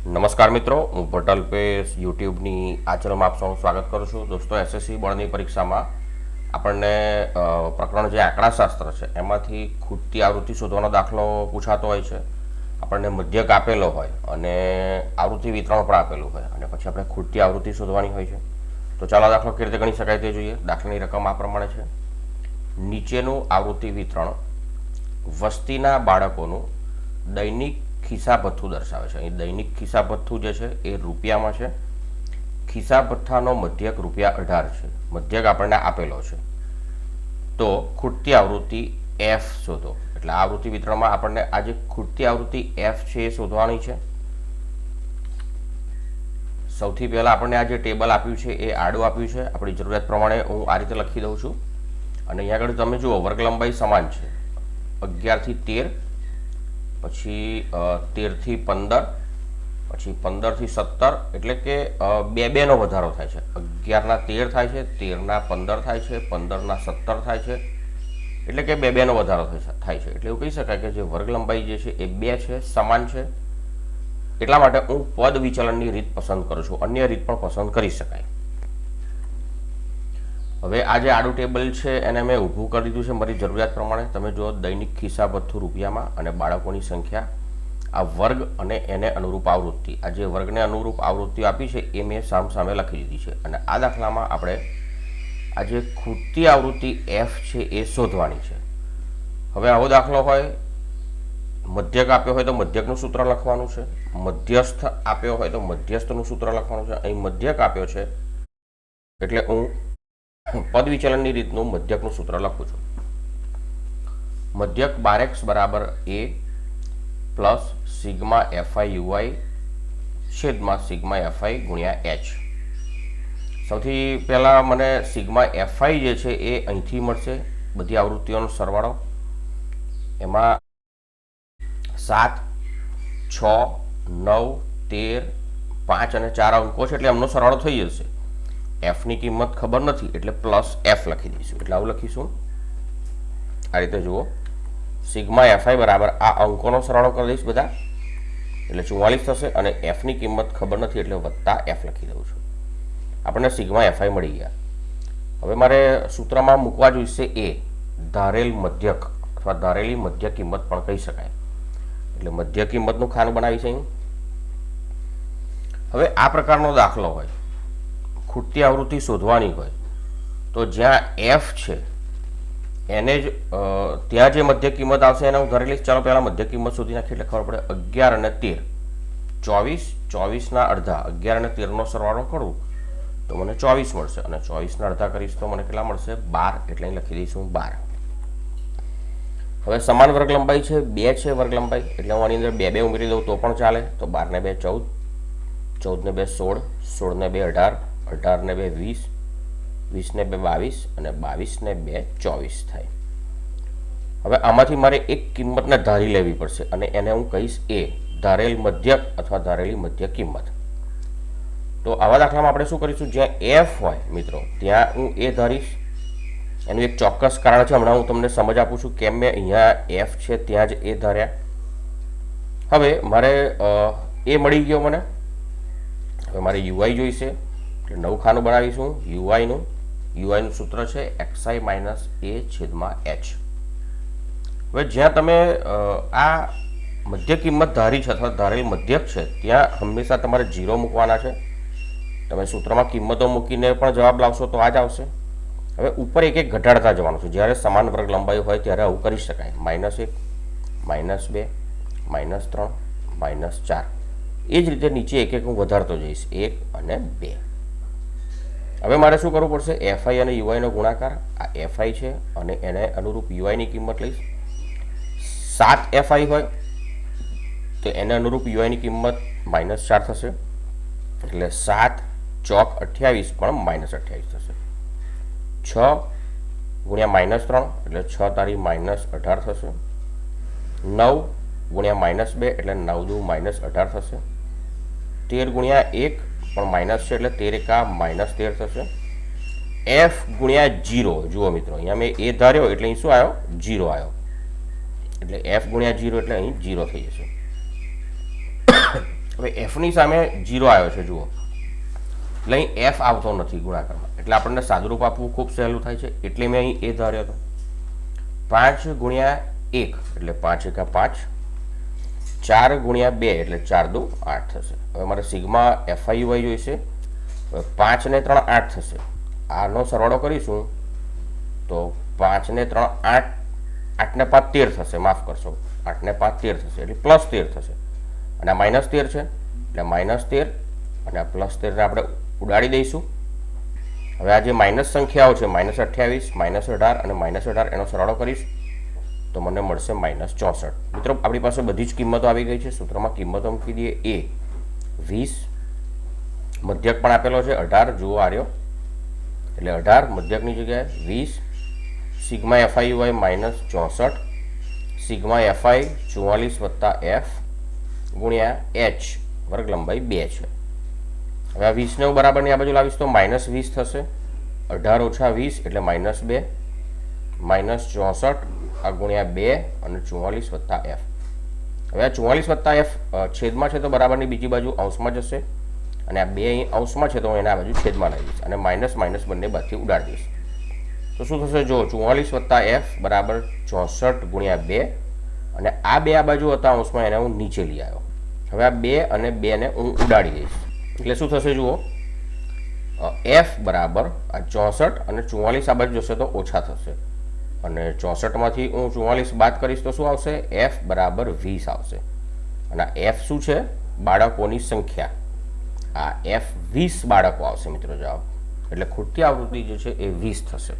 નમસ્કાર મિત્રો, હું પટલ પેસ યુટ્યુબની આ ચેનલમાં આપ સૌનું સ્વાગત કરું છું. દોસ્તો, એસએસસી બોર્ડની પરીક્ષામાં આપણને પ્રકરણ જે આંકડાશાસ્ત્ર છે એમાંથી ખૂટતી આવૃત્તિ શોધવાનો દાખલો પૂછાતો હોય છે. આપણને મધ્યક આપેલો હોય અને આવૃત્તિ વિતરણ પણ આપેલું હોય અને પછી આપણે ખૂટતી આવૃત્તિ શોધવાની હોય છે. તો ચાલો દાખલો કેવી રીતે ગણી શકાય તે જોઈએ. દાખલાની રકમ આ પ્રમાણે છે. નીચેનું આવૃત્તિ વિતરણ વસ્તીના બાળકોનું દૈનિક ખિસ્સા ભથ્થું દર્શાવે છે. અહીં દૈનિક ખિસ્સા ભથ્થું જે છે એ રૂપિયામાં છે. ખિસ્સા ભથ્થાનો મધ્યક ₹18 છે. મધ્યક આપણને આપેલો છે. તો ખૂટતી આવૃત્તિ એફ શોધો. એટલે આ આવૃત્તિ વિતરણમાં આપણને આ જે ખૂટતી આવૃત્તિ એફ છે એ શોધવાની છે. સૌથી પહેલા આપણને આ જે ટેબલ આપ્યું છે એ આડું આપ્યું છે. આપણી જરૂરિયાત પ્રમાણે હું આ રીતે લખી દઉં છું. અને અહીંયા આગળ તમે જુઓ, વર્ગ લંબાઈ સમાન છે. 11 થી 13, પછી 13 થી 15, પછી 15 થી 17, એટલે કે 2 નો વધારો થાય છે. 11 ના 13 થાય છે, 13 ના 15 થાય છે, 15 ના 17 થાય છે, એટલે કે 2 નો વધારો થાય છે. એટલે એવું કહી શકાય કે જે વર્ગ લંબાઈ જે છે એ 2 છે, સમાન છે. એટલા માટે હું પદ વિચલનની રીત પસંદ કરું છું. અન્ય રીત પણ પસંદ કરી શકાય. હવે આ જે આડું ટેબલ છે એને મેં ઊભું કરી દીધું છે મારી જરૂરિયાત પ્રમાણે. તમે જુઓ, દૈનિક ખિસ્સા ભથ્થું રૂપિયામાં અને બાળકોની સંખ્યા, આ વર્ગ અને એને અનુરૂપ આવૃત્તિ. આ જે વર્ગને અનુરૂપ આવૃત્તિઓ આપી છે એ મેં સામે લખી દીધી છે. અને આ દાખલામાં આપણે આ જે ખૂટતી આવૃત્તિ એફ છે એ શોધવાની છે. હવે આવો દાખલો હોય, મધ્યક આપ્યો હોય તો મધ્યકનું સૂત્ર લખવાનું છે. મધ્યસ્થ આપ્યો હોય તો મધ્યસ્થનું સૂત્ર લખવાનું છે. અહીં મધ્યક આપ્યો છે એટલે હું પદ વિચલનની રીતનું મધ્યકનું સૂત્ર લખું છું. મધ્યક 12x બરાબર a plus sigma fi ui છેદમાં સિગ્મા fi ગુણ્યા h. સૌથી પહેલાં મને સિગ્મા fi જે છે એ અહીંથી મળશે, બધી આવૃત્તિઓનો સરવાળો. એમાં 7, 6, 9, 13, 5 અને 4 અંકો છે એટલે એમનો સરવાળો થઈ જશે. એફની કિંમત ખબર નથી એટલે પ્લસ એફ લખી દઈશું. એટલે આવું લખીશું. આ રીતે જુઓ, સિગ્મા fi બરાબર આ અંકોનો સરવાળો કરી દઈશ બધા, એટલે 44 થશે. અને એફની કિંમત ખબર નથી એટલે વત્તા એફ લખી દઉં છું. આપણને સિગ્મા fi મળી ગયા. હવે મારે સૂત્રમાં મૂકવા જોઈશે એ, ધારેલ મધ્યક અથવા ધારેલી મધ્ય કિંમત પણ કહી શકાય. એટલે મધ્ય કિંમતનું ખાનું બનાવી છે. હવે આ પ્રકારનો દાખલો હોય, ખૂટતી આવૃત્તિ શોધવાની હોય, તો જ્યાં એફ છે એને જ ત્યાં જે મધ્ય કિંમત આવશે એને હું ધરી લઈશ. ચાલો પહેલાં મધ્ય કિંમત શોધી નાખીએ એટલે ખબર પડે. 11 અને 13, 24, 24ના અડધા, 11 અને 13નો સરવાળો કરું તો મને 24 મળશે. અને 24ના અડધા કરીશ તો મને કેટલા મળશે? 12. એટલે અહીં લખી દઈશું 12. હવે સમાન વર્ગ લંબાઈ છે, 2 છે વર્ગ લંબાઈ, એટલે હું આની અંદર 2 ઉમેરી દઉં તો પણ ચાલે. તો 12 ને 2 14, 14 ને 2 16, 16 ને 2 18, 18 ને 2 20, 20 ને 2 22 અને 22 ને 2 24 થાય. હવે આમાંથી મારે એક કિંમતને ધારી લેવી પડશે અને એને હું કહીશ એ, ધારેલ મધ્યક અથવા ધારેલી મધ્ય કિંમત. તો આવા દાખલામાં આપણે શું કરીશું? જ્યાં એફ હોય મિત્રો ત્યાં હું એ ધારીશ. એનું એક ચોક્કસ કારણ છે, હમણાં હું તમને સમજ આપું છું કેમ મેં અહીંયા એફ છે ત્યાં જ એ ધાર્યા. હવે મારે એ મળી ગયો મને. હવે મારે યુઆઈ જોઈશે એટલે નવું ખાનું બનાવીશું યુઆઈનું. યુઆઈનું સૂત્ર છે xi માઇનસ a છેદમાં h. હવે જ્યાં તમે આ મધ્ય કિંમત ધારી છે અથવા ધારેલ મધ્યક છે ત્યાં હંમેશા તમારે 0 મૂકવાના છે. તમે સૂત્રમાં કિંમતો મૂકીને પણ જવાબ લાવશો તો આ જ આવશે. હવે ઉપર એક એક ઘટાડતા જવાનું છે. જ્યારે સમાન વર્ગ લંબાઈ હોય ત્યારે આવું કરી શકાય. -1, -2, -3, -4. એ જ રીતે નીચે એક એક હું વધારતો જઈશ, 1 અને 2. હવે મારે શું કરવું પડશે? fi અને uiનો ગુણાકાર. આ fi છે અને એને અનુરૂપ uiની કિંમત લઈશ. 7 fi હોય તો એને અનુરૂપ uiની કિંમત -4 થશે. એટલે 7 ચોક 28 પણ -28 થશે. 6 ગુણ્યા -3 એટલે 6 તારી -18 થશે. 9 ગુણ્યા -2 એટલે 9 દુ -18 થશે. 13 ગુણ્યા 1 પણ માઇનસ છે એટલે 13 એકા -13 થશે. એફ ગુણ્યા 0, જુઓ મિત્રો અહીંયા મેં એ ધાર્યો એટલે અહીં શું આવ્યો? 0 આવ્યો. એટલે એફ ગુણ્યા 0 એટલે અહીં 0 થઈ જશે. હવે એફની સામે 0 આવ્યો છે જુઓ, એટલે અહીં એફ આવતો નથી ગુણાકારમાં, એટલે આપણને સાદુરૂપ આપવું ખૂબ સહેલું થાય છે, એટલે મેં અહીં એ ધાર્યો હતો. 5 ગુણ્યા 1 એટલે 5 એકા 5, 4 ગુણ્યા 2 એટલે 4 દુ 8 થશે. હવે મારે સિગ્મા એફઆઈયુઆઈ જોઈશે. 5 ને 3 8 થશે. આનો સરવાળો કરીશું તો 5 ને 3 8, 8 ને 5 13 થશે, માફ કરશો, 8 ને 5 13 થશે, એટલે પ્લસ 13 થશે. અને આ માઇનસ 13 છે એટલે માઇનસ 13, અને આ પ્લસ 13 આપણે ઉડાડી દઈશું. હવે આ જે માઇનસ સંખ્યાઓ છે -28, -18 અને -18 એનો સરવાળો કરીશ તો મને મળશે -64. મિત્રો આપણી પાસે બધી જ કિંમતો આવી ગઈ છે. સૂત્રમાં કિંમતો મૂકી દઈએ. એ 20, મધ્યક પણ આપેલો છે 18, જુઓ આ રહ્યો, એટલે 18 મધ્યકની જગ્યાએ 20, સિગ્મા એફઆઈયુઆઈ -64, સિગ્મા એફઆઈ 44 વત્તા એફ ગુણ્યા એચ વર્ગ લંબાઈ 2 છે. હવે આ 20 ને હું બરાબરની આ બાજુ લાવીશ તો -20 થશે. 18 ઓછા 20 એટલે -2, -64 આ ગુણ્યા 2 અને 44 વત્તા એફ. હવે આ 44 વત્તા એફ છેદમાં છે તો બરાબરની બીજી બાજુ અંશમાં જશે, અને આ 2 અહીં અંશમાં છે તો હું એના આ બાજુ છેદમાં લઈ દઈશ, અને માઇનસ માઇનસ બંને બાજુથી ઉડાડી દઈશ. તો શું થશે? જો 44 વત્તા એફ બરાબર 64 ગુણ્યા 2, અને આ 2 આ બાજુ હતા અંશમાં, એને હું નીચે લઈ આવ્યો. હવે આ 2 અને 2 ને હું ઉડાડી દઈશ, એટલે શું થશે જુઓ, એફ બરાબર આ 64 અને 44 આ બાજુ જશે તો ઓછા થશે, અને 64માંથી હું 44 બાદ કરીશ તો શું આવશે? એફ બરાબર 20 આવશે. અને આ એફ શું છે? બાળકોની સંખ્યા. આ એફ 20 બાળકો આવશે મિત્રો જવાબ, એટલે ખૂટતી આવૃત્તિ જે છે એ 20 થશે.